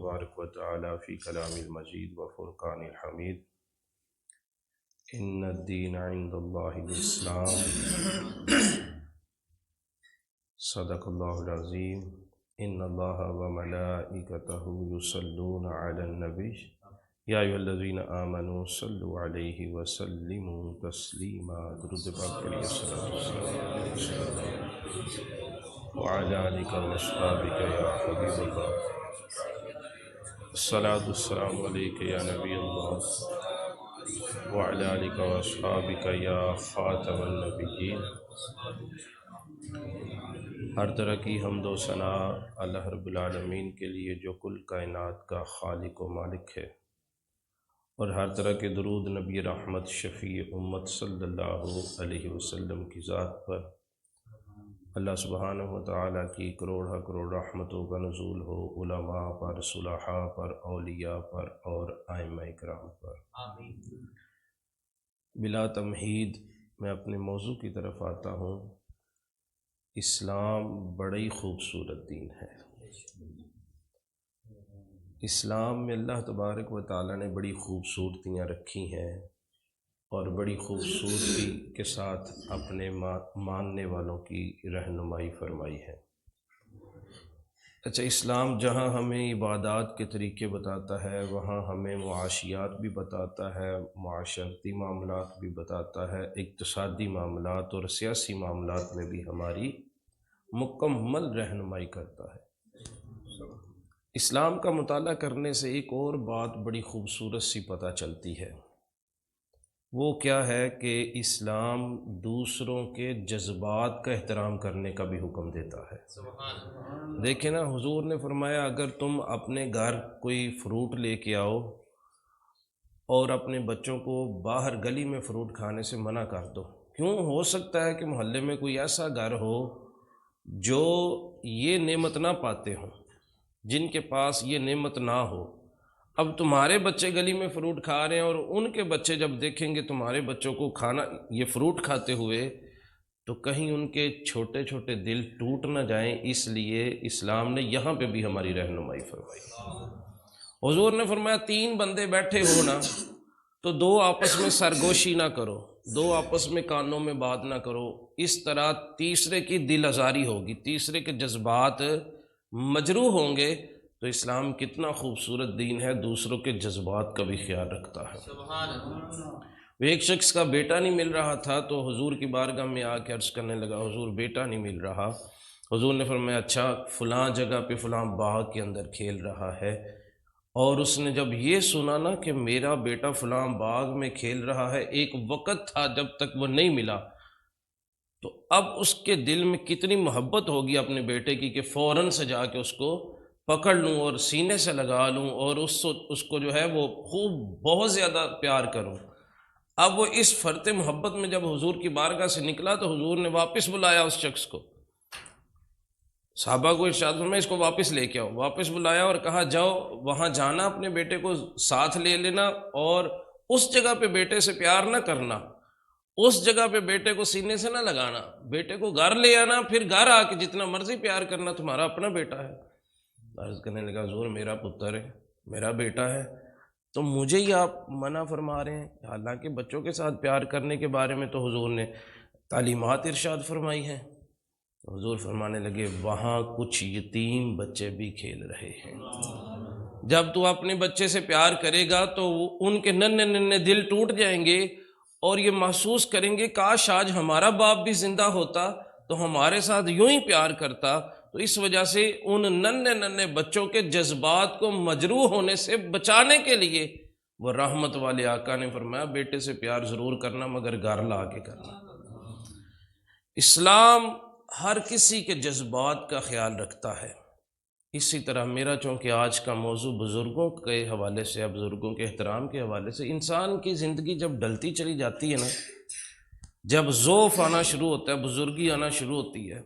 تبارک و تعالی فی کلام المجید و فرقان الحمید ان الدین عند اللہ الاسلام صدق اللہ العظیم ان اللہ و ملائکتہ یصلون علی النبی یا ایھا الذین آمنوا صلوا علیہ وسلموا تسلیما درود پاک پڑھیے الصلوۃ والسلام علیہ وعلی آلک واصحابک یا حبیب اللہ الصلاۃ والسلام علیک یا نبی اللہ وعلی آلک واصحابک یا خاتم النبیین۔ ہر طرح کی حمد و ثنا اللہ رب العالمین کے لیے جو کل کائنات کا خالق و مالک ہے، اور ہر طرح کے درود نبی رحمت شفیع امت صلی اللہ علیہ وسلم کی ذات پر اللہ سبحانہ و تعالیٰ کی کروڑہ کروڑ رحمتوں کا نزول ہو، علماء پر، صلحاء پر، اولیاء پر اور ائمہ کرام پر آمین۔ بلا تمہید میں اپنے موضوع کی طرف آتا ہوں۔ اسلام بڑی خوبصورت دین ہے۔ اسلام میں اللہ تبارک و تعالیٰ نے بڑی خوبصورتیاں رکھی ہیں اور بڑی خوبصورتی کے ساتھ اپنے ماننے والوں کی رہنمائی فرمائی ہے۔ اچھا، اسلام جہاں ہمیں عبادات کے طریقے بتاتا ہے، وہاں ہمیں معاشیات بھی بتاتا ہے، معاشرتی معاملات بھی بتاتا ہے، اقتصادی معاملات اور سیاسی معاملات میں بھی ہماری مکمل رہنمائی کرتا ہے۔ اسلام کا مطالعہ کرنے سے ایک اور بات بڑی خوبصورت سی پتہ چلتی ہے، وہ کیا ہے کہ اسلام دوسروں کے جذبات کا احترام کرنے کا بھی حکم دیتا ہے۔ دیکھیں نا، حضور نے فرمایا اگر تم اپنے گھر کوئی فروٹ لے کے آؤ اور اپنے بچوں کو باہر گلی میں فروٹ کھانے سے منع کر دو، کیوں؟ ہو سکتا ہے کہ محلے میں کوئی ایسا گھر ہو جو یہ نعمت نہ پاتے ہوں، جن کے پاس یہ نعمت نہ ہو۔ اب تمہارے بچے گلی میں فروٹ کھا رہے ہیں اور ان کے بچے جب دیکھیں گے تمہارے بچوں کو کھانا یہ فروٹ کھاتے ہوئے، تو کہیں ان کے چھوٹے چھوٹے دل ٹوٹ نہ جائیں، اس لیے اسلام نے یہاں پہ بھی ہماری رہنمائی فرمائی۔ حضور نے فرمایا 3 بندے بیٹھے ہو نا تو 2 آپس میں سرگوشی نہ کرو، 2 آپس میں کانوں میں بات نہ کرو، اس طرح تیسرے کی دل آزاری ہوگی، تیسرے کے جذبات مجروح ہوں گے۔ تو اسلام کتنا خوبصورت دین ہے، دوسروں کے جذبات کا بھی خیال رکھتا ہے۔ وہ ایک شخص کا بیٹا نہیں مل رہا تھا تو حضور کی بارگاہ میں آ کے عرض کرنے لگا، حضور بیٹا نہیں مل رہا۔ حضور نے فرمایا اچھا، فلاں جگہ پہ فلاں باغ کے اندر کھیل رہا ہے۔ اور اس نے جب یہ سنا نا کہ میرا بیٹا فلاں باغ میں کھیل رہا ہے، ایک وقت تھا جب تک وہ نہیں ملا، تو اب اس کے دل میں کتنی محبت ہوگی اپنے بیٹے کی کہ فوراً سے جا کے اس کو پکڑ لوں اور سینے سے لگا لوں اور اس کو جو ہے وہ خوب بہت زیادہ پیار کروں۔ اب وہ اس فرط محبت میں جب حضور کی بارگاہ سے نکلا تو حضور نے واپس بلایا اس شخص کو، صحابہ کو ارشاد فرمایا اس کو واپس لے کے آؤ۔ واپس بلایا اور کہا جاؤ وہاں جانا، اپنے بیٹے کو ساتھ لے لینا اور اس جگہ پہ بیٹے سے پیار نہ کرنا، اس جگہ پہ بیٹے کو سینے سے نہ لگانا، بیٹے کو گھر لے آنا، پھر گھر آ کے جتنا مرضی پیار کرنا، تمہارا اپنا بیٹا ہے۔ عرض کرنے لگا حضور میرا پتر ہے، میرا بیٹا ہے، تو مجھے ہی آپ منع فرما رہے ہیں؟ حالانکہ بچوں کے ساتھ پیار کرنے کے بارے میں تو حضور نے تعلیمات ارشاد فرمائی ہیں۔ حضور فرمانے لگے وہاں کچھ یتیم بچے بھی کھیل رہے ہیں، جب تو اپنے بچے سے پیار کرے گا تو ان کے ننھے ننھے دل ٹوٹ جائیں گے اور یہ محسوس کریں گے کاش آج ہمارا باپ بھی زندہ ہوتا تو ہمارے ساتھ یوں ہی پیار کرتا۔ تو اس وجہ سے ان ننھے ننھے بچوں کے جذبات کو مجروح ہونے سے بچانے کے لیے وہ رحمت والے آقا نے فرمایا بیٹے سے پیار ضرور کرنا مگر گھر لا کے کرنا۔ اسلام ہر کسی کے جذبات کا خیال رکھتا ہے۔ اسی طرح میرا چونکہ آج کا موضوع بزرگوں کے حوالے سے، بزرگوں کے احترام کے حوالے سے، انسان کی زندگی جب ڈلتی چلی جاتی ہے نا، جب ذوف آنا شروع ہوتا ہے، بزرگی آنا شروع ہوتی ہے،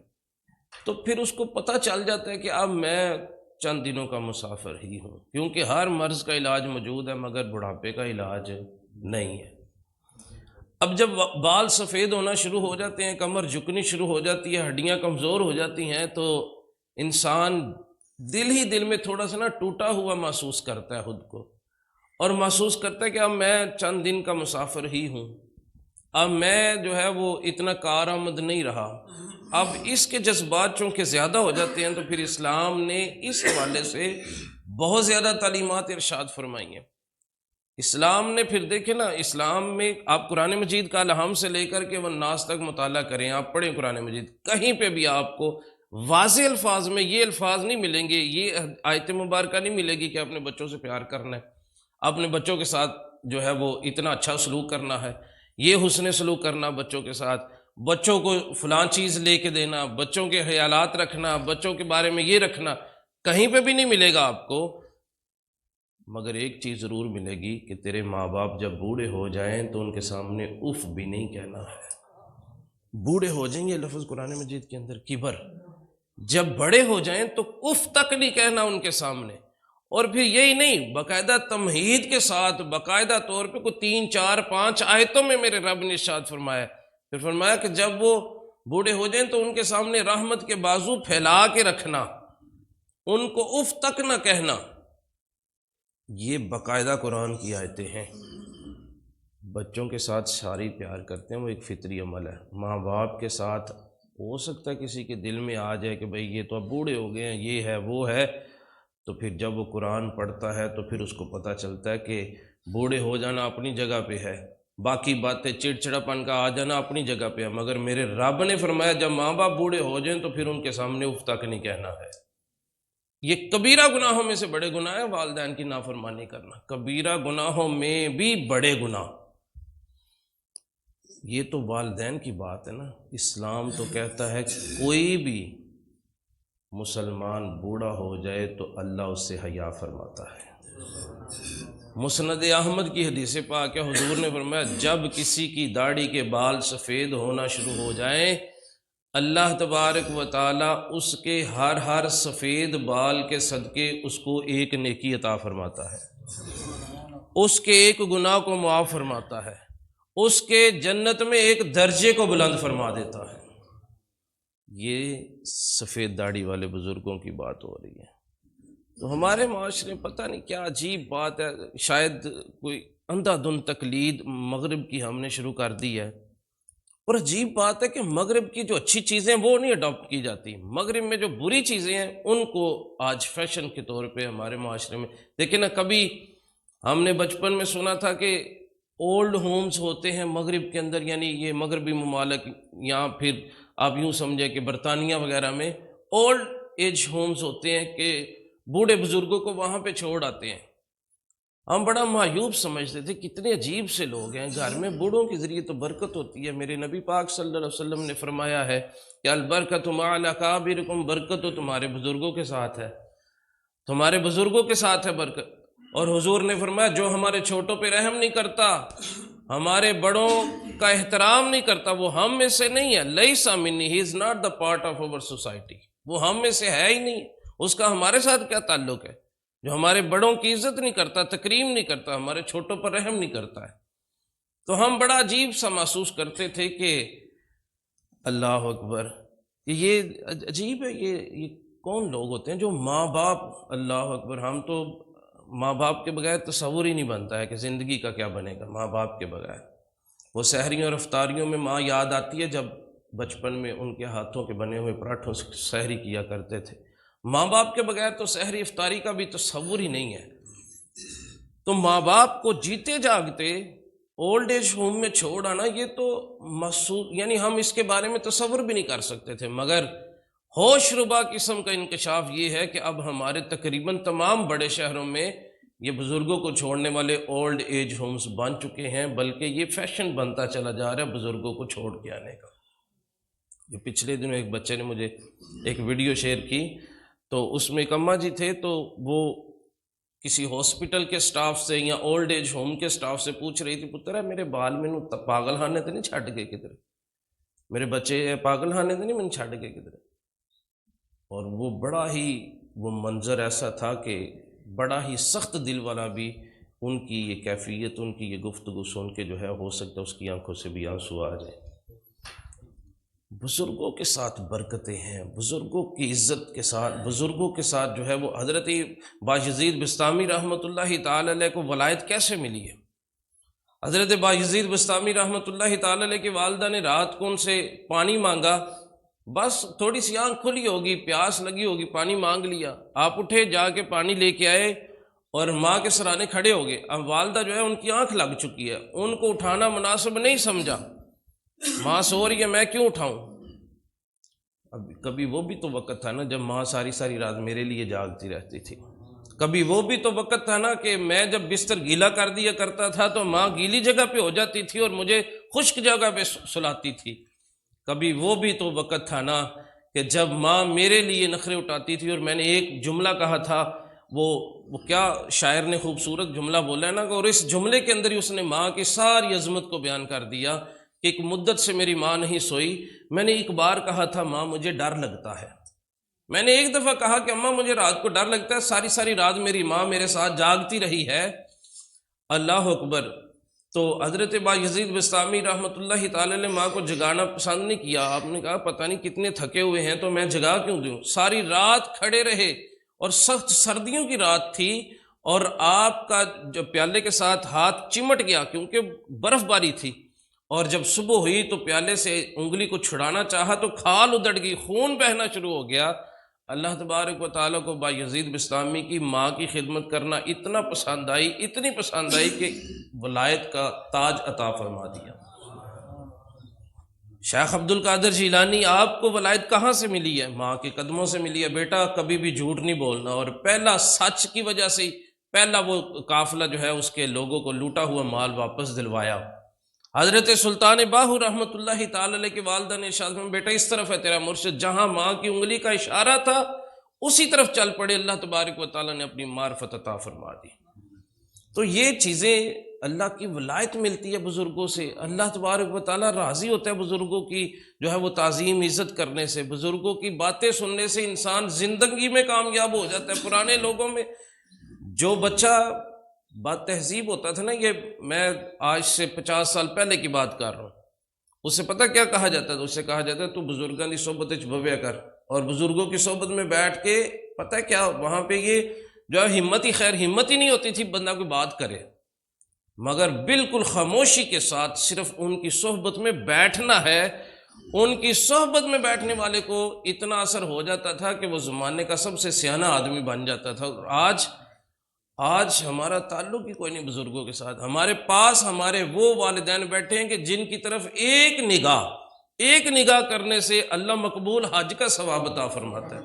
تو پھر اس کو پتہ چل جاتا ہے کہ اب میں چند دنوں کا مسافر ہی ہوں، کیونکہ ہر مرض کا علاج موجود ہے مگر بڑھاپے کا علاج نہیں ہے۔ اب جب بال سفید ہونا شروع ہو جاتے ہیں، کمر جھکنی شروع ہو جاتی ہے، ہڈیاں کمزور ہو جاتی ہیں، تو انسان دل ہی دل میں تھوڑا سا نا ٹوٹا ہوا محسوس کرتا ہے خود کو، اور محسوس کرتا ہے کہ اب میں چند دن کا مسافر ہی ہوں، اب میں جو ہے وہ اتنا کارآمد نہیں رہا۔ اب اس کے جذبات چونکہ زیادہ ہو جاتے ہیں تو پھر اسلام نے اس حوالے سے بہت زیادہ تعلیمات ارشاد فرمائی ہیں۔ اسلام نے پھر دیکھیں نا، اسلام میں آپ قرآن مجید کا الحم سے لے کر کے والناس تک مطالعہ کریں، آپ پڑھیں قرآن مجید، کہیں پہ بھی آپ کو واضح الفاظ میں یہ الفاظ نہیں ملیں گے، یہ آیت مبارکہ نہیں ملے گی کہ اپنے بچوں سے پیار کرنا ہے، اپنے بچوں کے ساتھ جو ہے وہ اتنا اچھا سلوک کرنا ہے، یہ حسن سلوک کرنا بچوں کے ساتھ، بچوں کو فلاں چیز لے کے دینا، بچوں کے خیالات رکھنا، بچوں کے بارے میں یہ رکھنا، کہیں پہ بھی نہیں ملے گا آپ کو۔ مگر ایک چیز ضرور ملے گی کہ تیرے ماں باپ جب بوڑھے ہو جائیں تو ان کے سامنے اف بھی نہیں کہنا ہے۔ بوڑھے ہو جائیں گے، لفظ قرآن مجید کے اندر کبر، جب بڑے ہو جائیں تو اف تک نہیں کہنا ان کے سامنے۔ اور پھر یہی نہیں، باقاعدہ تمہید کے ساتھ باقاعدہ طور پہ کوئی 3 4 5 آیتوں میں میرے رب نے ارشاد فرمایا، پھر فرمایا کہ جب وہ بوڑھے ہو جائیں تو ان کے سامنے رحمت کے بازو پھیلا کے رکھنا، ان کو اف تک نہ کہنا۔ یہ باقاعدہ قرآن کی آیتیں ہیں۔ بچوں کے ساتھ ساری پیار کرتے ہیں، وہ ایک فطری عمل ہے۔ ماں باپ کے ساتھ ہو سکتا ہے کسی کے دل میں آ جائے کہ بھئی یہ تو اب بوڑھے ہو گئے ہیں، یہ ہے وہ ہے، تو پھر جب وہ قرآن پڑھتا ہے تو پھر اس کو پتہ چلتا ہے کہ بوڑھے ہو جانا اپنی جگہ پہ ہے، باقی باتیں چڑچڑاپن کا آ جانا اپنی جگہ پہ ہے، مگر میرے رب نے فرمایا جب ماں باپ بوڑھے ہو جائیں تو پھر ان کے سامنے اف تک نہیں کہنا ہے۔ یہ کبیرہ گناہوں میں سے بڑے گناہ ہیں والدین کی نافرمانی کرنا، کبیرہ گناہوں میں بھی بڑے گناہ۔ یہ تو والدین کی بات ہے نا، اسلام تو کہتا ہے کہ کوئی بھی مسلمان بوڑھا ہو جائے تو اللہ اس سے حیا فرماتا ہے۔ مسند احمد کی حدیث پاک ہے، حضور نے فرمایا جب کسی کی داڑھی کے بال سفید ہونا شروع ہو جائیں، اللہ تبارک و تعالی اس کے ہر سفید بال کے صدقے اس کو ایک نیکی عطا فرماتا ہے، اس کے ایک گناہ کو معاف فرماتا ہے، اس کے جنت میں ایک درجے کو بلند فرما دیتا ہے۔ یہ سفید داڑھی والے بزرگوں کی بات ہو رہی ہے۔ تو ہمارے معاشرے میں پتہ نہیں کیا عجیب بات ہے، شاید کوئی اندھا دھند تقلید مغرب کی ہم نے شروع کر دی ہے، اور عجیب بات ہے کہ مغرب کی جو اچھی چیزیں وہ نہیں اڈاپٹ کی جاتی، مغرب میں جو بری چیزیں ہیں ان کو آج فیشن کے طور پہ ہمارے معاشرے میں دیکھیں نا۔ کبھی ہم نے بچپن میں سنا تھا کہ اولڈ ہومز ہوتے ہیں مغرب کے اندر، یعنی یہ مغربی ممالک، یا پھر آپ یوں سمجھے کہ برطانیہ وغیرہ میں اولڈ ایج ہومز ہوتے ہیں کہ بوڑھے بزرگوں کو وہاں پہ چھوڑ آتے ہیں۔ ہم بڑا معیوب سمجھتے تھے، کتنے عجیب سے لوگ ہیں، گھر میں بوڑھوں کے ذریعے تو برکت ہوتی ہے۔ میرے نبی پاک صلی اللہ علیہ وسلم نے فرمایا ہے کہ البرکۃ مع الاکابرکم، برکت تو تمہارے بزرگوں کے ساتھ ہے، تمہارے بزرگوں کے ساتھ ہے برکت۔ اور حضور نے فرمایا جو ہمارے چھوٹوں پہ رحم نہیں کرتا، ہمارے بڑوں کا احترام نہیں کرتا، وہ ہم میں سے نہیں ہے۔ Less money, he is not the part of our society, وہ ہم میں سے ہے ہی نہیں، اس کا ہمارے ساتھ کیا تعلق ہے؟ جو ہمارے بڑوں کی عزت نہیں کرتا، تکریم نہیں کرتا، ہمارے چھوٹوں پر رحم نہیں کرتا ہے۔ تو ہم بڑا عجیب سا محسوس کرتے تھے کہ اللہ اکبر، یہ عجیب ہے، یہ کون لوگ ہوتے ہیں جو ماں باپ، اللہ اکبر، ہم تو ماں باپ کے بغیر تصور ہی نہیں بنتا ہے کہ زندگی کا کیا بنے گا ماں باپ کے بغیر۔ وہ سحریوں اور افطاریوں میں ماں یاد آتی ہے، جب بچپن میں ان کے ہاتھوں کے بنے ہوئے پراٹھوں سے سحری کیا کرتے تھے۔ ماں باپ کے بغیر تو سحری افطاری کا بھی تصور ہی نہیں ہے۔ تو ماں باپ کو جیتے جاگتے اولڈ ایج ہوم میں چھوڑ آنا، یہ تو محسوس، یعنی ہم اس کے بارے میں تصور بھی نہیں کر سکتے تھے۔ مگر ہوش ربا قسم کا انکشاف یہ ہے کہ اب ہمارے تقریباً تمام بڑے شہروں میں یہ بزرگوں کو چھوڑنے والے اولڈ ایج ہومز بن چکے ہیں، بلکہ یہ فیشن بنتا چلا جا رہا ہے بزرگوں کو چھوڑ کے آنے کا۔ یہ پچھلے دنوں ایک بچے نے مجھے ایک ویڈیو شیئر کی، تو اس میں ایک اماں جی تھے، تو وہ کسی ہاسپٹل کے سٹاف سے یا اولڈ ایج ہوم کے سٹاف سے پوچھ رہی تھی، پتر ہے میرے بال میں پاگل خانے تو نہیں چھڈ گئے کدھر، میرے بچے پاگل خانے تو نہیں میں چھڈ گئے کدھر۔ اور وہ بڑا ہی، وہ منظر ایسا تھا کہ بڑا ہی سخت دل والا بھی ان کی یہ کیفیت، ان کی یہ گفتگو سن کے جو ہے ہو سکتا ہے اس کی آنکھوں سے بھی آنسو آ جائے۔ بزرگوں کے ساتھ برکتیں ہیں، بزرگوں کی عزت کے ساتھ، بزرگوں کے ساتھ جو ہے وہ حضرت بایزید بسطامی رحمۃ اللہ تعالی علیہ کو ولایت کیسے ملی ہے؟ حضرت بایزید بسطامی رحمۃ اللہ تعالی علیہ کی والدہ نے رات کو ان سے پانی مانگا، بس تھوڑی سی آنکھ کھلی ہوگی، پیاس لگی ہوگی، پانی مانگ لیا، آپ اٹھے جا کے پانی لے کے آئے اور ماں کے سرانے کھڑے ہو گئے۔ اب والدہ جو ہے ان کی آنکھ لگ چکی ہے، ان کو اٹھانا مناسب نہیں سمجھا، ماں سو رہی ہے میں کیوں اٹھاؤں؟ اب کبھی وہ بھی تو وقت تھا نا جب ماں ساری ساری رات میرے لیے جاگتی رہتی تھی، کبھی وہ بھی تو وقت تھا نا کہ میں جب بستر گیلا کر دیا کرتا تھا تو ماں گیلی جگہ پہ ہو جاتی تھی اور مجھے خشک جگہ پہ سلاتی تھی، کبھی وہ بھی تو وقت تھا نا کہ جب ماں میرے لیے نخرے اٹھاتی تھی۔ اور میں نے ایک جملہ کہا تھا، وہ کیا شاعر نے خوبصورت جملہ بولا ہے نا، کہ اور اس جملے کے اندر ہی اس نے ماں کی ساری عظمت کو بیان کر دیا کہ ایک مدت سے میری ماں نہیں سوئی۔ میں نے ایک بار کہا تھا ماں مجھے ڈر لگتا ہے، میں نے ایک دفعہ کہا کہ اماں مجھے رات کو ڈر لگتا ہے، ساری ساری رات میری ماں میرے ساتھ جاگتی رہی ہے۔ اللہ اکبر۔ تو حضرت بایزید بسطامی رحمۃ اللہ تعالی علیہ ماں کو جگانا پسند نہیں کیا، آپ نے کہا پتہ نہیں کتنے تھکے ہوئے ہیں تو میں جگا کیوں دوں، ساری رات کھڑے رہے، اور سخت سردیوں کی رات تھی، اور آپ کا جو پیالے کے ساتھ ہاتھ چمٹ گیا کیونکہ برف باری تھی، اور جب صبح ہوئی تو پیالے سے انگلی کو چھڑانا چاہا تو کھال ادڑ گئی، خون بہنا شروع ہو گیا۔ اللہ تبارک و تعالیٰ کو بایزید بسطامی کی ماں کی خدمت کرنا اتنا پسند آئی، اتنی پسند آئی کہ ولایت کا تاج عطا فرما دیا۔ شیخ عبد القادر جیلانی، آپ کو ولایت کہاں سے ملی ہے؟ ماں کے قدموں سے ملی ہے، بیٹا کبھی بھی جھوٹ نہیں بولنا، اور پہلا سچ کی وجہ سے پہلا وہ قافلہ جو ہے اس کے لوگوں کو لوٹا ہوا مال واپس دلوایا۔ حضرت سلطان باہو رحمۃ اللہ تعالی علیہ کی والدہ نے ارشاد فرمایا بیٹا اس طرف ہے تیرا مرشد، جہاں ماں کی انگلی کا اشارہ تھا اسی طرف چل پڑے، اللہ تبارک و تعالیٰ نے اپنی معرفت عطا فرما دی۔ تو یہ چیزیں اللہ کی ولایت ملتی ہے بزرگوں سے، اللہ تبارک و تعالیٰ راضی ہوتا ہے بزرگوں کی جو ہے وہ تعظیم عزت کرنے سے، بزرگوں کی باتیں سننے سے انسان زندگی میں کامیاب ہو جاتا ہے۔ پرانے لوگوں میں جو بچہ بات تہذیب ہوتا تھا نا، یہ میں آج سے 50 سال پہلے کی بات کر رہا ہوں، اس سے پتہ کیا کہا جاتا تھا؟ اس سے کہا جاتا ہے تو بزرگوں کی صحبت وچ بویا کر، اور بزرگوں کی صحبت میں بیٹھ کے پتہ کیا وہاں پہ یہ جو ہے ہمت ہی نہیں ہوتی تھی بندہ کوئی بات کرے، مگر بالکل خاموشی کے ساتھ صرف ان کی صحبت میں بیٹھنا ہے۔ ان کی صحبت میں بیٹھنے والے کو اتنا اثر ہو جاتا تھا کہ وہ زمانے کا سب سے سیانہ آدمی بن جاتا تھا۔ اور آج ہمارا تعلق ہی کوئی نہیں بزرگوں کے ساتھ۔ ہمارے پاس ہمارے وہ والدین بیٹھے ہیں کہ جن کی طرف ایک نگاہ کرنے سے اللہ مقبول حج کا ثواب عطا فرماتا ہے،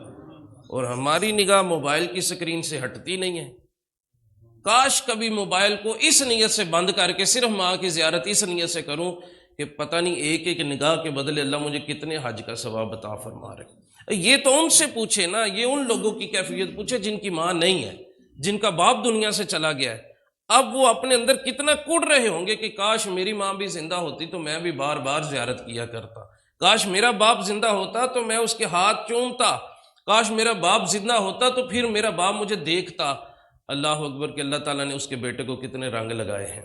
اور ہماری نگاہ موبائل کی سکرین سے ہٹتی نہیں ہے۔ کاش کبھی موبائل کو اس نیت سے بند کر کے صرف ماں کی زیارت اس نیت سے کروں کہ پتہ نہیں ایک ایک نگاہ کے بدلے اللہ مجھے کتنے حج کا ثواب عطا فرما رہے۔ یہ تو ان سے پوچھے نا، یہ ان لوگوں کی کیفیت پوچھے جن کی ماں نہیں ہے، جن کا باپ دنیا سے چلا گیا ہے۔ اب وہ اپنے اندر کتنا کڑ رہے ہوں گے کہ کاش میری ماں بھی زندہ ہوتی تو میں بھی بار بار زیارت کیا کرتا، کاش میرا باپ زندہ ہوتا تو میں اس کے ہاتھ چومتا، کاش میرا باپ زندہ ہوتا تو پھر میرا باپ مجھے دیکھتا۔ اللہ اکبر کہ اللہ تعالیٰ نے اس کے بیٹے کو کتنے رنگ لگائے ہیں۔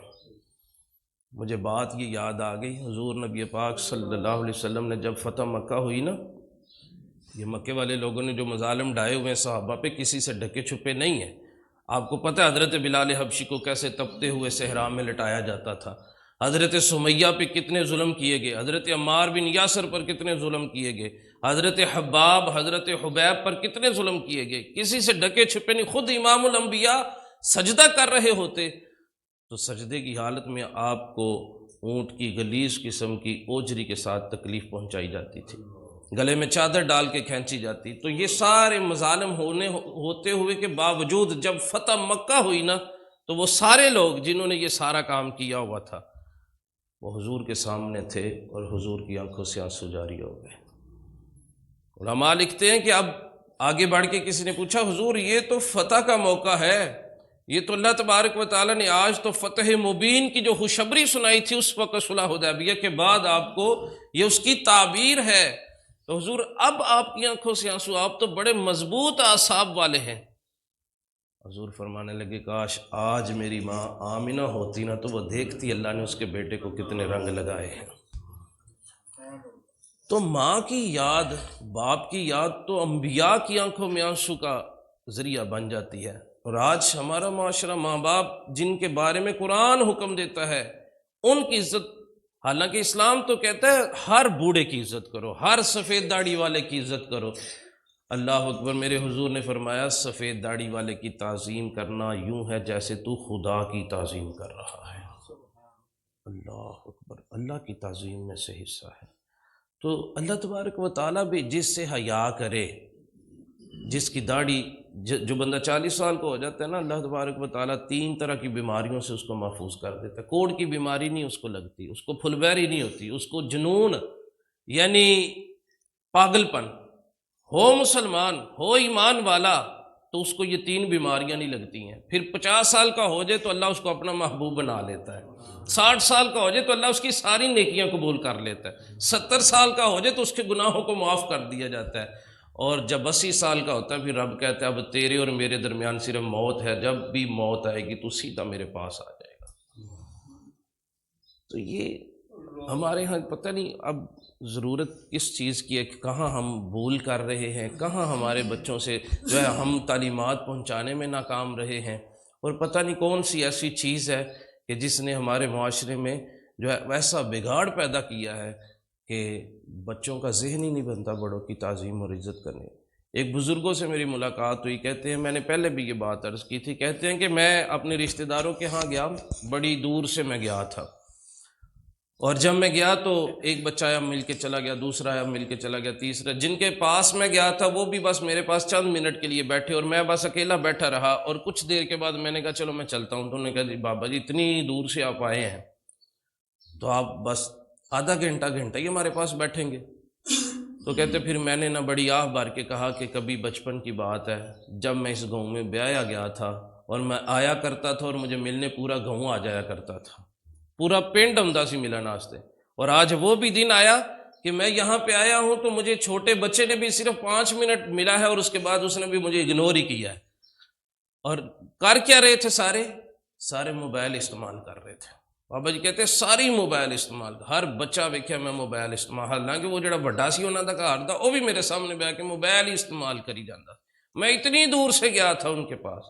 مجھے بات یہ یاد آ گئی، حضور نبی پاک صلی اللہ علیہ وسلم نے جب فتح مکہ ہوئی نا، یہ مکے والے لوگوں نے جو مظالم ڈھائے ہوئے ہیں صحابہ پہ، کسی سے ڈھکے چھپے نہیں ہیں۔ آپ کو پتہ ہے حضرت بلال حبشی کو کیسے تپتے ہوئے صحرا میں لٹایا جاتا تھا، حضرت سمیہ پہ کتنے ظلم کیے گئے، حضرت عمار بن یاسر پر کتنے ظلم کیے گئے، حضرت حباب حضرت حبیب پر کتنے ظلم کیے گئے، کسی سے ڈھکے چھپے نہیں۔ خود امام الانبیاء سجدہ کر رہے ہوتے تو سجدے کی حالت میں آپ کو اونٹ کی غلیظ قسم کی اوجری کے ساتھ تکلیف پہنچائی جاتی تھی، گلے میں چادر ڈال کے کھینچی جاتی۔ تو یہ سارے مظالم ہوتے ہوئے کے باوجود جب فتح مکہ ہوئی نا، تو وہ سارے لوگ جنہوں نے یہ سارا کام کیا ہوا تھا وہ حضور کے سامنے تھے، اور حضور کی آنکھوں سے آنسو جاری ہو گئے۔ علماء لکھتے ہیں کہ اب آگے بڑھ کے کسی نے پوچھا حضور یہ تو فتح کا موقع ہے، یہ تو اللہ تبارک و تعالیٰ نے آج تو فتح مبین کی جو خوشخبری سنائی تھی اس وقت صلح حدیبیہ کے بعد آپ کو، یہ اس کی تعبیر ہے، تو حضور اب آپ کی آنکھوں سے آنسو، آپ تو بڑے مضبوط اعصاب والے ہیں۔ حضور فرمانے لگے کاش آج میری ماں آمنہ ہوتی نا تو وہ دیکھتی اللہ نے اس کے بیٹے کو کتنے رنگ لگائے ہیں۔ تو ماں کی یاد، باپ کی یاد تو انبیاء کی آنکھوں میں آنسو کا ذریعہ بن جاتی ہے۔ اور آج ہمارا معاشرہ ماں باپ جن کے بارے میں قرآن حکم دیتا ہے ان کی عزت، حالانکہ اسلام تو کہتا ہے ہر بوڑھے کی عزت کرو، ہر سفید داڑھی والے کی عزت کرو۔ اللہ اکبر، میرے حضور نے فرمایا سفید داڑھی والے کی تعظیم کرنا یوں ہے جیسے تو خدا کی تعظیم کر رہا ہے۔ اللہ اکبر، اللہ کی تعظیم میں سے حصہ ہے۔ تو اللہ تبارک و تعالیٰ بھی جس سے حیا کرے، جس کی داڑھی، جو بندہ 40 سال کا ہو جاتا ہے نا، اللہ تبارک و تعالیٰ 3 طرح کی بیماریوں سے اس کو محفوظ کر دیتا ہے۔ کوڑ کی بیماری نہیں اس کو لگتی، اس کو پھل بیری نہیں ہوتی، اس کو جنون یعنی پاگل پن، ہو مسلمان ہو ایمان والا تو اس کو یہ 3 بیماریاں نہیں لگتی ہیں۔ پھر 50 سال کا ہو جائے تو اللہ اس کو اپنا محبوب بنا لیتا ہے، 60 سال کا ہو جائے تو اللہ اس کی ساری نیکیاں قبول کر لیتا ہے، 70 سال کا ہو جائے تو اس کے گناہوں کو معاف کر دیا جاتا ہے، اور جب 80 سال کا ہوتا ہے پھر رب کہتا ہے اب تیرے اور میرے درمیان صرف موت ہے، جب بھی موت آئے گی تو سیدھا میرے پاس آ جائے گا۔ تو یہ ہمارے ہاں پتہ نہیں اب ضرورت کس چیز کی ہے، کہ کہاں ہم بھول کر رہے ہیں، کہاں ہمارے بچوں سے جو ہے ہم تعلیمات پہنچانے میں ناکام رہے ہیں، اور پتہ نہیں کون سی ایسی چیز ہے کہ جس نے ہمارے معاشرے میں جو ہے ویسا بگاڑ پیدا کیا ہے کہ بچوں کا ذہن ہی نہیں بنتا بڑوں کی تعظیم اور عزت کرنے۔ ایک بزرگوں سے میری ملاقات ہوئی، کہتے ہیں، میں نے پہلے بھی یہ بات عرض کی تھی، کہتے ہیں کہ میں اپنے رشتہ داروں کے ہاں گیا، بڑی دور سے میں گیا تھا، اور جب میں گیا تو ایک بچہ آیا مل کے چلا گیا، دوسرا آیا مل کے چلا گیا، تیسرا، جن کے پاس میں گیا تھا وہ بھی بس میرے پاس چند منٹ کے لیے بیٹھے اور میں بس اکیلا بیٹھا رہا، اور کچھ دیر کے بعد میں نے کہا چلو میں چلتا ہوں، تو انہوں نے کہا جی بابا جی اتنی دور سے آپ آئے ہیں تو آپ بس آدھا گھنٹہ ہی ہمارے پاس بیٹھیں گے؟ تو کہتے پھر میں نے نہ بڑی آہ بھر کے کہا کہ کبھی بچپن کی بات ہے جب میں اس گاؤں میں بیایا گیا تھا اور میں آیا کرتا تھا اور مجھے ملنے پورا گاؤں آ جایا کرتا تھا، پورا پنڈ عمدہ سی ملا ناستے، اور آج وہ بھی دن آیا کہ میں یہاں پہ آیا ہوں تو مجھے چھوٹے بچے نے بھی صرف 5 منٹ ملا ہے اور اس کے بعد اس نے بھی مجھے اگنور ہی کیا ہے، اور کر کیا رہے تھے؟ سارے موبائل استعمال کر رہے تھے۔ بابا جی کہتے ہیں ساری موبائل استعمال، ہر بچہ ویکھیا میں موبائل استعمال، حالانکہ وہ جڑا بڑا سی انہاں دا گھر دا وہ بھی میرے سامنے بیٹھ کے موبائل ہی استعمال کری جاندہ، میں اتنی دور سے گیا تھا ان کے پاس۔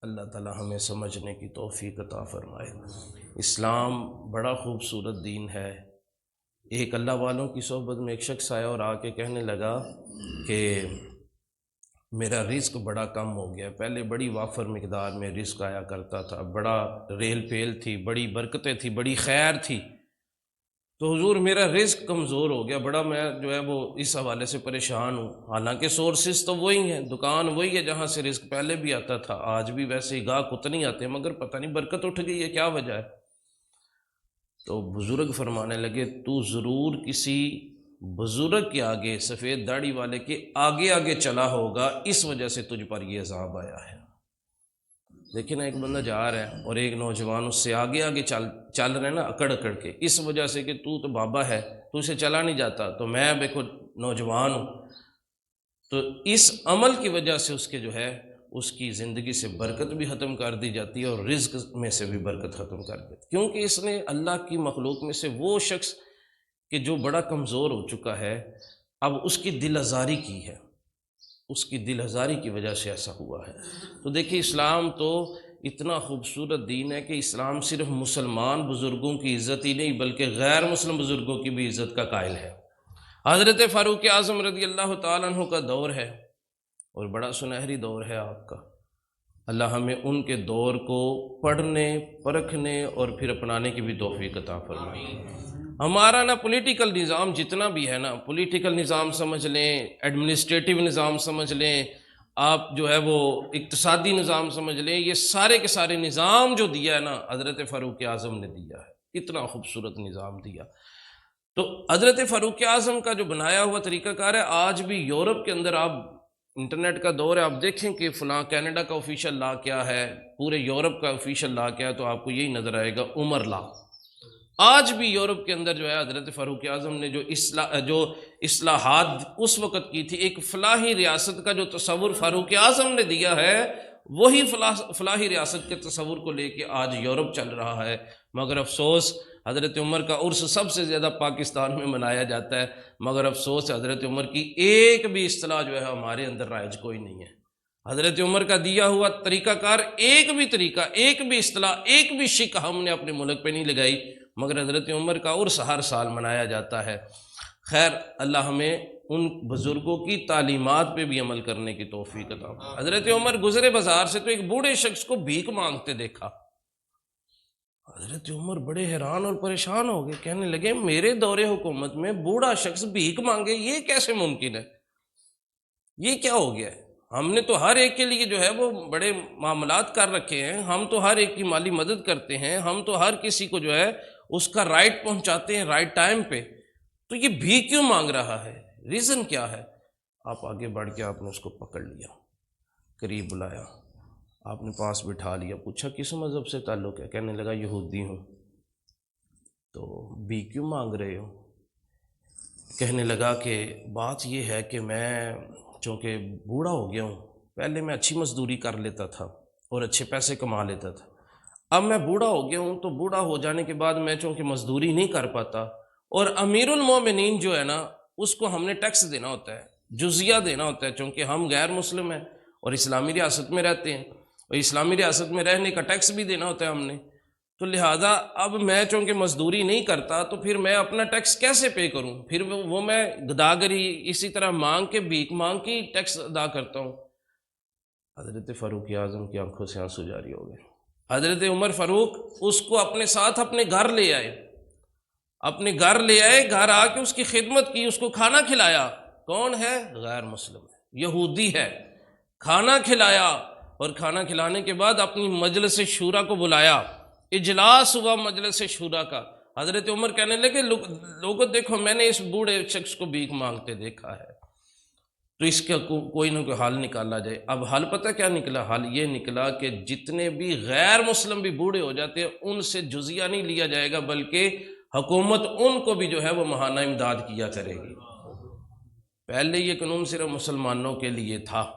اللہ تعالی ہمیں سمجھنے کی توفیق عطا فرمائے۔ اسلام بڑا خوبصورت دین ہے۔ ایک اللہ والوں کی صحبت میں ایک شخص آیا اور آ کے کہنے لگا کہ میرا رزق بڑا کم ہو گیا، پہلے بڑی وافر مقدار میں رزق آیا کرتا تھا، بڑا ریل پیل تھی، بڑی برکتیں تھی، بڑی خیر تھی، تو حضور میرا رزق کمزور ہو گیا، بڑا میں جو ہے وہ اس حوالے سے پریشان ہوں، حالانکہ سورسز تو وہی ہیں، دکان وہی ہے جہاں سے رزق پہلے بھی آتا تھا، آج بھی ویسے ہی گاہک اتنے آتے ہیں، مگر پتہ نہیں برکت اٹھ گئی ہے، کیا وجہ ہے؟ تو بزرگ فرمانے لگے تو ضرور کسی بزرگ کے آگے، سفید داڑھی والے کے آگے آگے چلا ہوگا، اس وجہ سے تجھ پر یہ عذاب آیا ہے۔ لیکن ایک بندہ جا رہا ہے اور ایک نوجوان اس سے آگے آگے چل رہے ہیں نا، اکڑ اکڑ کے، اس وجہ سے کہ تو بابا ہے، تو اسے چلا نہیں جاتا، تو میں دیکھو نوجوان ہوں، تو اس عمل کی وجہ سے اس کے جو ہے اس کی زندگی سے برکت بھی ختم کر دی جاتی ہے اور رزق میں سے بھی برکت ختم کر دیتی، کیونکہ اس نے اللہ کی مخلوق میں سے وہ شخص کہ جو بڑا کمزور ہو چکا ہے، اب اس کی دل آزاری کی ہے، اس کی دل آزاری کی وجہ سے ایسا ہوا ہے۔ تو دیکھیے اسلام تو اتنا خوبصورت دین ہے کہ اسلام صرف مسلمان بزرگوں کی عزت ہی نہیں بلکہ غیر مسلم بزرگوں کی بھی عزت کا قائل ہے۔ حضرت فاروق اعظم رضی اللہ تعالیٰ عنہ کا دور ہے اور بڑا سنہری دور ہے آپ کا، اللہ ہمیں ان کے دور کو پڑھنے، پرکھنے اور پھر اپنانے کی بھی توفیق عطا فرمائے۔ ہمارا نا پولیٹیکل نظام جتنا بھی ہے نا، پولیٹیکل نظام سمجھ لیں، ایڈمنسٹریٹو نظام سمجھ لیں، آپ جو ہے وہ اقتصادی نظام سمجھ لیں، یہ سارے کے سارے نظام جو دیا ہے نا حضرت فاروق اعظم نے دیا ہے، اتنا خوبصورت نظام دیا۔ تو حضرت فاروق اعظم کا جو بنایا ہوا طریقہ کار ہے، آج بھی یورپ کے اندر آپ انٹرنیٹ کا دور ہے، آپ دیکھیں کہ فلاں کینیڈا کا آفیشیل لا کیا ہے، پورے یورپ کا آفیشیل لا کیا ہے، تو آپ کو یہی نظر آئے گا عمر لا۔ آج بھی یورپ کے اندر جو ہے حضرت فاروق اعظم نے جو اصلاحات اس وقت کی تھی، ایک فلاحی ریاست کا جو تصور فاروق اعظم نے دیا ہے، وہی فلاحی ریاست کے تصور کو لے کے آج یورپ چل رہا ہے، مگر افسوس حضرت عمر کا عرس سب سے زیادہ پاکستان میں منایا جاتا ہے، مگر افسوس حضرت عمر کی ایک بھی اصطلاح جو ہے ہمارے اندر رائج کوئی نہیں ہے۔ حضرت عمر کا دیا ہوا طریقہ کار، ایک بھی طریقہ، ایک بھی اصطلاح، ایک بھی شک ہم نے اپنے ملک پہ نہیں لگائی، مگر حضرت عمر کا عرس ہر سال منایا جاتا ہے۔ خیر، اللہ ہمیں ان بزرگوں کی تعلیمات پہ بھی عمل کرنے کی توفیق عطا۔ حضرت عمر گزرے بازار سے تو ایک بوڑھے شخص کو بھیک مانگتے دیکھا۔ حضرت عمر بڑے حیران اور پریشان ہو گئے، کہنے لگے میرے دور حکومت میں بوڑھا شخص بھیک مانگے، یہ کیسے ممکن ہے؟ یہ کیا ہو گیا ہے؟ ہم نے تو ہر ایک کے لیے جو ہے وہ بڑے معاملات کر رکھے ہیں، ہم تو ہر ایک کی مالی مدد کرتے ہیں، ہم تو ہر کسی کو جو ہے اس کا رائٹ پہنچاتے ہیں رائٹ ٹائم پہ، تو یہ بھی کیوں مانگ رہا ہے؟ ریزن کیا ہے؟ آپ آگے بڑھ کے آپ نے اس کو پکڑ لیا، قریب بلایا، آپ نے پاس بٹھا لیا، پوچھا کس مذہب سے تعلق ہے؟ کہنے لگا یہودی ہوں۔ تو بھی کیوں مانگ رہے ہو؟ کہنے لگا کہ بات یہ ہے کہ میں چونکہ بوڑھا ہو گیا ہوں، پہلے میں اچھی مزدوری کر لیتا تھا اور اچھے پیسے کما لیتا تھا، اب میں بوڑھا ہو گیا ہوں تو بوڑھا ہو جانے کے بعد میں چونکہ مزدوری نہیں کر پاتا، اور امیر المومنین جو ہے نا اس کو ہم نے ٹیکس دینا ہوتا ہے، جزیہ دینا ہوتا ہے، چونکہ ہم غیر مسلم ہیں اور اسلامی ریاست میں رہتے ہیں، اور اسلامی ریاست میں رہنے کا ٹیکس بھی دینا ہوتا ہے ہم نے، تو لہٰذا اب میں چونکہ مزدوری نہیں کرتا تو پھر میں اپنا ٹیکس کیسے پے کروں؟ پھر وہ میں گداگری اسی طرح مانگ کے بھیک مانگ کے ٹیکس ادا کرتا ہوں۔ حضرت فاروق اعظم کی آنکھوں سے آنسو جاری ہو گئے۔ حضرت عمر فاروق اس کو اپنے ساتھ اپنے گھر لے آئے، گھر آ کے اس کی خدمت کی، اس کو کھانا کھلایا۔ کون ہے؟ غیر مسلم ہے، یہودی ہے، کھانا کھلایا، اور کھانا کھلانے کے بعد اپنی مجلس شورا کو بلایا، اجلاس ہوا مجلس شورا کا۔ حضرت عمر کہنے لگے لوگوں دیکھو میں نے اس بوڑھے شخص کو بھیک مانگتے دیکھا ہے، تو اس کا کوئی نہ کوئی حل نکالا جائے۔ اب حل پتہ کیا نکلا؟ حل یہ نکلا کہ جتنے بھی غیر مسلم بھی بوڑھے ہو جاتے ہیں ان سے جزیہ نہیں لیا جائے گا، بلکہ حکومت ان کو بھی جو ہے وہ ماہانہ امداد کیا کرے گی۔ پہلے یہ قانون صرف مسلمانوں کے لیے تھا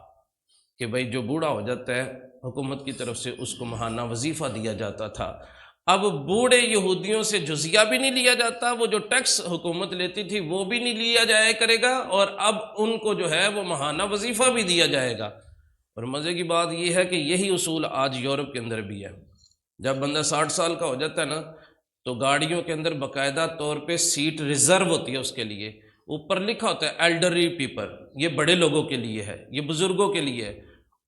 کہ بھئی جو بوڑھا ہو جاتا ہے حکومت کی طرف سے اس کو ماہانہ وظیفہ دیا جاتا تھا، اب بوڑھے یہودیوں سے جزیہ بھی نہیں لیا جاتا، وہ جو ٹیکس حکومت لیتی تھی وہ بھی نہیں لیا جائے کرے گا، اور اب ان کو جو ہے وہ ماہانہ وظیفہ بھی دیا جائے گا۔ اور مزے کی بات یہ ہے کہ یہی اصول آج یورپ کے اندر بھی ہے۔ جب بندہ 60 سال کا ہو جاتا ہے نا تو گاڑیوں کے اندر باقاعدہ طور پہ سیٹ ریزرو ہوتی ہے اس کے لیے، اوپر لکھا ہوتا ہے ایلڈرلی پیپل، یہ بڑے لوگوں کے لیے ہے، یہ بزرگوں کے لیے ہے،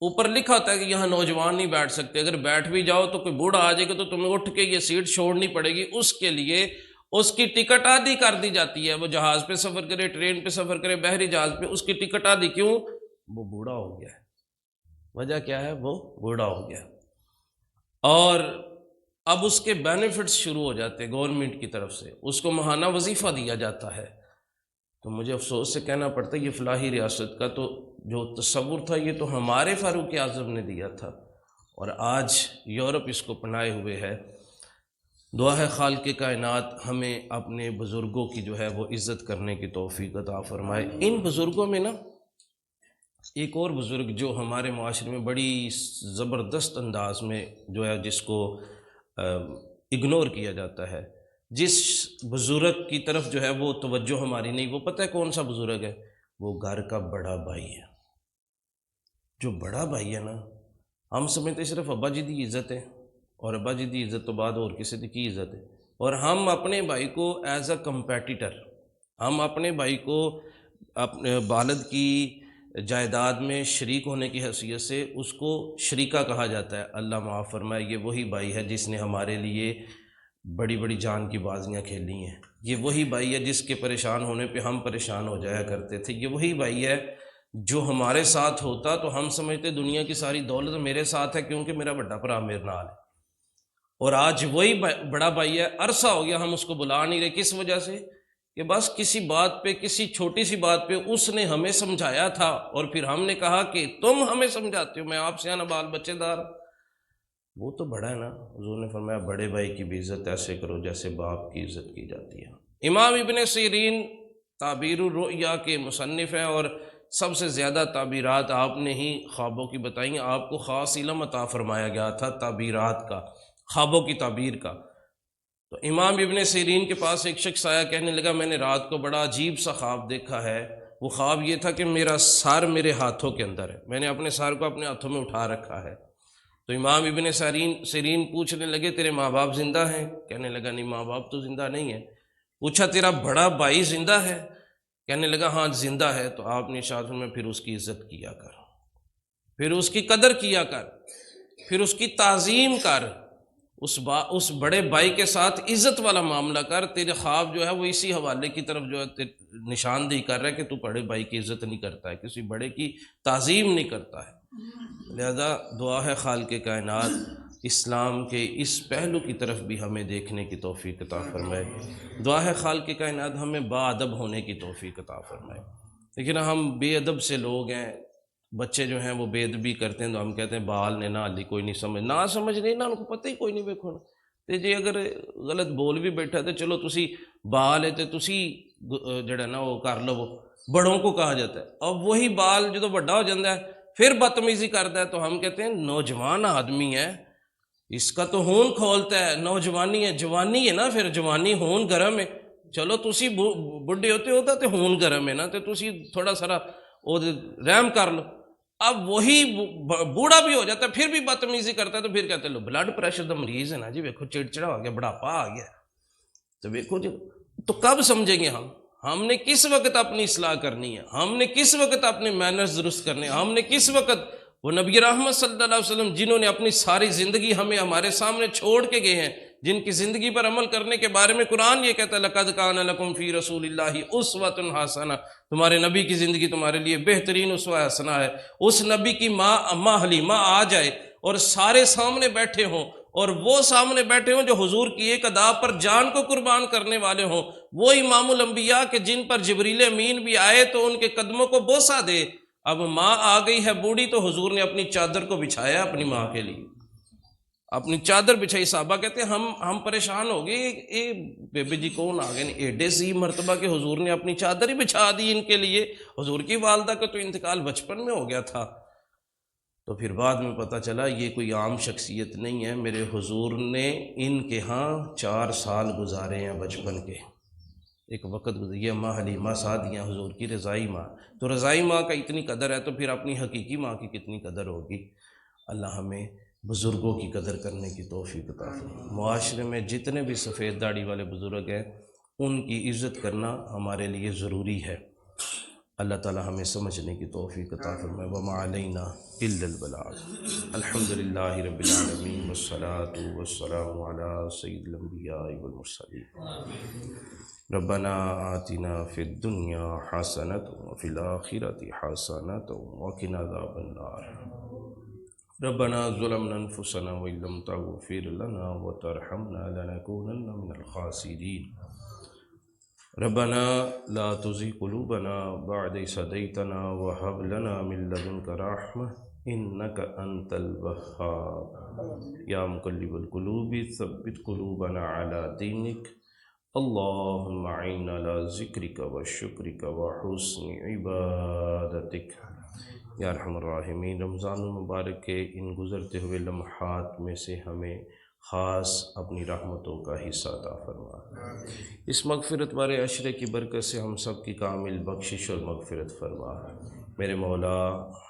اوپر لکھا ہوتا ہے کہ یہاں نوجوان نہیں بیٹھ سکتے، اگر بیٹھ بھی جاؤ تو کوئی بوڑھا آ جائے گا تو تمہیں اٹھ کے یہ سیٹ چھوڑنی پڑے گی، اس کے لیے اس کی ٹکٹ آدھی کر دی جاتی ہے، وہ جہاز پہ سفر کرے، ٹرین پہ سفر کرے، بحری جہاز پہ، اس کی ٹکٹ آدھی، کیوں؟ وہ بوڑھا ہو گیا ہے۔ وجہ کیا ہے؟ وہ بوڑھا ہو گیا، اور اب اس کے بینیفٹس شروع ہو جاتے ہیں گورنمنٹ کی طرف سے، اس کو ماہانہ وظیفہ دیا جاتا ہے۔ تو مجھے افسوس سے کہنا پڑتا ہے یہ فلاحی ریاست کا تو جو تصور تھا یہ تو ہمارے فاروق اعظم نے دیا تھا، اور آج یورپ اس کو اپنائے ہوئے ہے۔ دعا ہے خالق کائنات ہمیں اپنے بزرگوں کی جو ہے وہ عزت کرنے کی توفیق عطا فرمائے۔ ان بزرگوں میں نا ایک اور بزرگ جو ہمارے معاشرے میں بڑی زبردست انداز میں جو ہے جس کو اگنور کیا جاتا ہے، جس بزرگ کی طرف جو ہے وہ توجہ ہماری نہیں، وہ پتہ ہے کون سا بزرگ ہے؟ وہ گھر کا بڑا بھائی ہے۔ جو بڑا بھائی ہے نا، ہم سمجھتے صرف ابا جی دی عزت ہے، اور ابا جی دی عزت تو بعد اور کسی کی عزت ہے، اور ہم اپنے بھائی کو ایز اے کمپیٹیٹر، ہم اپنے بھائی کو اپنے والد کی جائیداد میں شریک ہونے کی حیثیت سے اس کو شریکہ کہا جاتا ہے۔ اللہ معاف فرمائے، یہ وہی بھائی ہے جس نے ہمارے لیے بڑی بڑی جان کی بازیاں کھیلی ہیں، یہ وہی بھائی ہے جس کے پریشان ہونے پہ ہم پریشان ہو جایا کرتے تھے، یہ وہی بھائی ہے جو ہمارے ساتھ ہوتا تو ہم سمجھتے دنیا کی ساری دولت میرے ساتھ ہے کیونکہ میرا بڑا بھرا میرے نال ہے، اور آج وہی بڑا بھائی ہے، عرصہ ہو گیا ہم اس کو بلا نہیں رہے۔ کس وجہ سے؟ کہ بس کسی بات پہ، کسی چھوٹی سی بات پہ اس نے ہمیں سمجھایا تھا، اور پھر ہم نے کہا کہ تم ہمیں سمجھاتے ہو، میں آپ سے آنا بال بچے دار، وہ تو بڑا ہے نا۔ حضور نے فرمایا بڑے بھائی کی بھی عزت ایسے کرو جیسے باپ کی عزت کی جاتی ہے۔ امام ابن سیرین تعبیر الرؤیا کے مصنف ہیں، اور سب سے زیادہ تعبیرات آپ نے ہی خوابوں کی بتائیں، آپ کو خاص علم عطا فرمایا گیا تھا تعبیرات کا، خوابوں کی تعبیر کا۔ تو امام ابن سیرین کے پاس ایک شخص آیا، کہنے لگا میں نے رات کو بڑا عجیب سا خواب دیکھا ہے۔ وہ خواب یہ تھا کہ میرا سر میرے ہاتھوں کے اندر ہے، میں نے اپنے سر کو اپنے ہاتھوں میں اٹھا رکھا ہے۔ تو امام ابن سیرین پوچھنے لگے تیرے ماں باپ زندہ ہیں؟ کہنے لگا نہیں، ماں باپ تو زندہ نہیں ہیں۔ پوچھا تیرا بڑا بھائی زندہ ہے؟ کہنے لگا ہاں زندہ ہے۔ تو آپ نے ارشاد فرمایا پھر اس کی عزت کیا کر، پھر اس کی قدر کیا کر، پھر اس کی تعظیم کر، اس بڑے بھائی کے ساتھ عزت والا معاملہ کر۔ تیرے خواب جو ہے وہ اسی حوالے کی طرف جو ہے نشاندہی کر رہا ہے کہ تو بڑے بھائی کی عزت نہیں کرتا ہے، کسی بڑے کی تعظیم نہیں کرتا ہے۔ لہذا دعا ہے خالق کائنات اسلام کے اس پہلو کی طرف بھی ہمیں دیکھنے کی توفیق عطا فرمائے۔ دعا ہے خالق کائنات ہمیں باادب ہونے کی توفیق عطا فرمائے۔ لیکن ہم بے ادب سے لوگ ہیں، بچے جو ہیں وہ بے ادبی کرتے ہیں تو ہم کہتے ہیں بال نے نہ لی، کوئی نہیں سمجھ، نہ سمجھ نہیں، نہ ان کو پتہ ہی کوئی نہیں ویکھو نا تے جی اگر غلط بول بھی بیٹھا تو چلو تسی بال ہے تے تسی جڑا نا وہ کر لو، بڑوں کو کہا جاتا ہے۔ اب وہی بال جدو بڑا ہو جاتا ہے پھر بدتمیزی کرتا ہے تو ہم کہتے ہیں نوجوان آدمی ہے، اس کا تو خون کھولتا ہے، نوجوانی ہے، جوانی ہے نا، پھر جوانی خون گرم ہے، چلو تسی بڈھے ہوتے ہوتا تے خون گرم ہے نا، تے تسی تھوڑا سارا وہ رحم کر لو۔ اب وہی بوڑھا بھی ہو جاتا ہے پھر بھی بدتمیزی کرتا ہے تو پھر کہتے لو بلڈ پریشر دا مریض ہے نا جی، ویکھو چڑچڑا ہو گیا، بڑھاپا آ گیا، تو ویکھو جی، تو کب سمجھیں گے ہم نے کس وقت اپنی اصلاح کرنی ہے، ہم نے کس وقت اپنے مینرز درست کرنے ہیں، ہم نے کس وقت وہ نبی رحمت صلی اللہ علیہ وسلم جنہوں نے اپنی ساری زندگی ہمیں ہمارے سامنے چھوڑ کے گئے ہیں، جن کی زندگی پر عمل کرنے کے بارے میں قرآن یہ کہتا ہے لَقَدْ كَانَ لَكُمْ فِي رَسُولِ اللَّهِ أُسْوَةٌ حَسَنَةٌ، تمہارے نبی کی زندگی تمہارے لیے بہترین اسوہ حسنہ ہے۔ اس نبی کی ماں اماں حلیمہ آ جائے اور سارے سامنے بیٹھے ہوں، اور وہ سامنے بیٹھے ہوں جو حضور کی ایک ادا پر جان کو قربان کرنے والے ہوں، وہ امام الانبیاء کہ جن پر جبریل امین بھی آئے تو ان کے قدموں کو بوسہ دے۔ اب ماں آ گئی ہے بوڑھی تو حضور نے اپنی چادر کو بچھایا اپنی ماں کے لیے، اپنی چادر بچھائی۔ صحابہ کہتے ہیں ہم پریشان ہو گئے، اے بے جی کون آ گئے، ایڈے سی مرتبہ کہ حضور نے اپنی چادر ہی بچھا دی ان کے لیے۔ حضور کی والدہ کا تو انتقال بچپن میں ہو گیا تھا، تو پھر بعد میں پتہ چلا یہ کوئی عام شخصیت نہیں ہے، میرے حضور نے ان کے ہاں 4 سال گزارے ہیں بچپن کے، ایک وقت گزری ماں حلیمہ سعدیہ حضور کی رضائی ماں، تو رضائی ماں کا اتنی قدر ہے تو پھر اپنی حقیقی ماں کی کتنی قدر ہوگی۔ اللہ ہمیں بزرگوں کی قدر کرنے کی توفیق عطا فرمائے۔ معاشرے میں جتنے بھی سفید داڑھی والے بزرگ ہیں ان کی عزت کرنا ہمارے لیے ضروری ہے۔ اللہ تعالی ہمیں سمجھنے کی توفیق عطا فرمائے۔ وما علینا الا البلاغ۔ الحمد للہ رب العالمین والصلاة والسلام علی سید الانبیاء والمرسلین۔ ربنا آتنا فی الدنیا حسنۃ وفی الآخرۃ حسنۃ وقنا عذاب النار۔ ربنا ظلمنا انفسنا وان لم تغفر لنا وترحمنا لنكونن من الخاسرین۔ ربنا لا تزغ قلوبنا بعد إذ هديتنا وهب لنا من لدنك رحمة إنك أنت الوهاب يا مقلب القلوب ثبت قلوبنا على دينك اللهم أعنا على ذكرك وشكرك وحسن عبادتك یا ارحم الراحمین۔ رمضان المبارک کے ان گزرتے ہوئے لمحات میں سے ہمیں خاص اپنی رحمتوں کا حصہ عطا فرما۔ اس مغفرت والے عشرے کی برکت سے ہم سب کی کامل بخشش اور مغفرت فرما۔ میرے مولا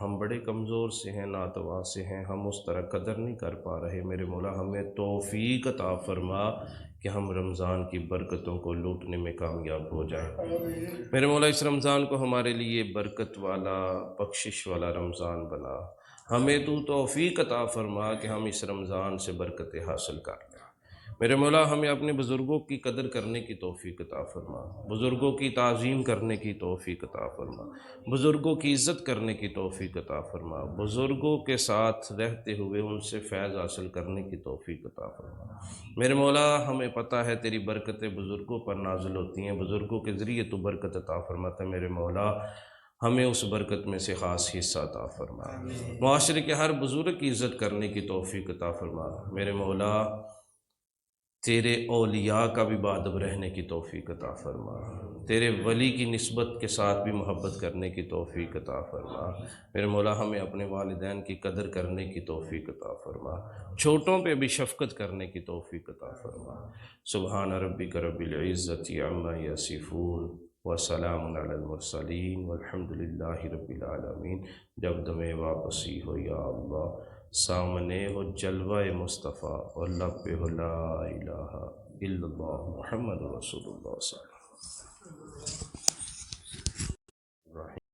ہم بڑے کمزور سے ہیں، ناتواں سے ہیں، ہم اس طرح قدر نہیں کر پا رہے۔ میرے مولا ہمیں توفیق عطا فرما کہ ہم رمضان کی برکتوں کو لوٹنے میں کامیاب ہو جائیں۔ میرے مولا اس رمضان کو ہمارے لیے برکت والا بخشش والا رمضان بنا۔ ہمیں تو توفیق عطا فرما کہ ہم اس رمضان سے برکتیں حاصل کر لیں۔ میرے مولا ہمیں اپنے بزرگوں کی قدر کرنے کی توفیق عطا فرما، بزرگوں کی تعظیم کرنے کی توفیق عطا فرما، بزرگوں کی عزت کرنے کی توفیق عطا فرما، بزرگوں کے ساتھ رہتے ہوئے ان سے فیض حاصل کرنے کی توفیق عطا فرما۔ میرے مولا ہمیں پتہ ہے تیری برکتیں بزرگوں پر نازل ہوتی ہیں، بزرگوں کے ذریعے تو برکت عطا فرماتا ہے۔ میرے مولا ہمیں اس برکت میں سے خاص حصہ عطا فرما، معاشرے کے ہر بزرگ کی عزت کرنے کی توفیق عطا فرما۔ میرے مولا تیرے اولیاء کا بھی بادب رہنے کی توفیق عطا فرما، تیرے ولی کی نسبت کے ساتھ بھی محبت کرنے کی توفیق عطا فرما۔ میرے مولا ہمیں اپنے والدین کی قدر کرنے کی توفیق عطا فرما، چھوٹوں پہ بھی شفقت کرنے کی توفیق عطا فرما۔ سبحان ربک رب العزت عما یصفون وسلام علی المرسلین والحمد للہ رب العالمین۔ جب دمیں واپسی ہو یا اللہ، سامنے ہو جلوہ مصطفیٰ اور لب پہ ہو لا الہ الا اللہ محمد رسول اللہ صلی اللہ علیہ وسلم۔